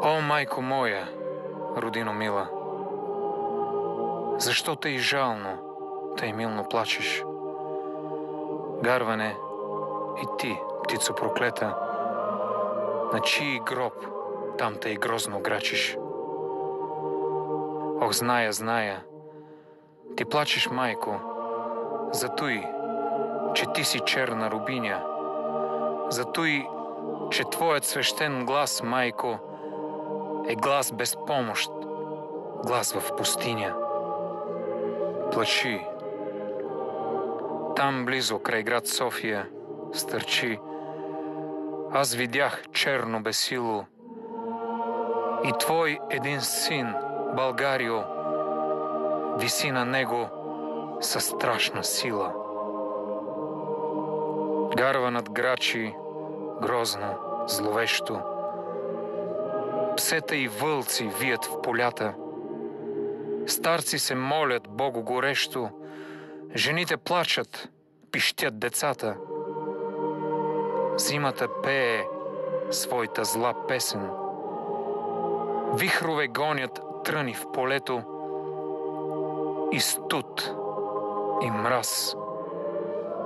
О, майко моя, родино мила, защо тъй жално, тъй милно плачеш? Гарване, и ти, птицо проклета, на чий гроб там тъй грозно грачиш? Ох, зная, ти плачеш, майко, за той, че ти си черна рубиня, за той, че твоят свещен глас, майко, е глас без помощ, глас в пустиня. Плачи. Там близо, край град София, стърчи. Аз видях черно бесило и твой един син, Българио, виси на него със страшна сила. Гарва над грачи, грозно, зловещо. Псета и вълци вият в полята. Старци се молят Богу горещо. Жените плачат, пищят децата. Зимата пее своята зла песен. Вихрове гонят тръни в полето. И студ, и мраз,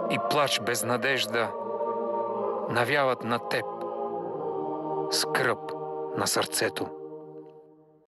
и плач без надежда навяват на теб скръб на сърцето.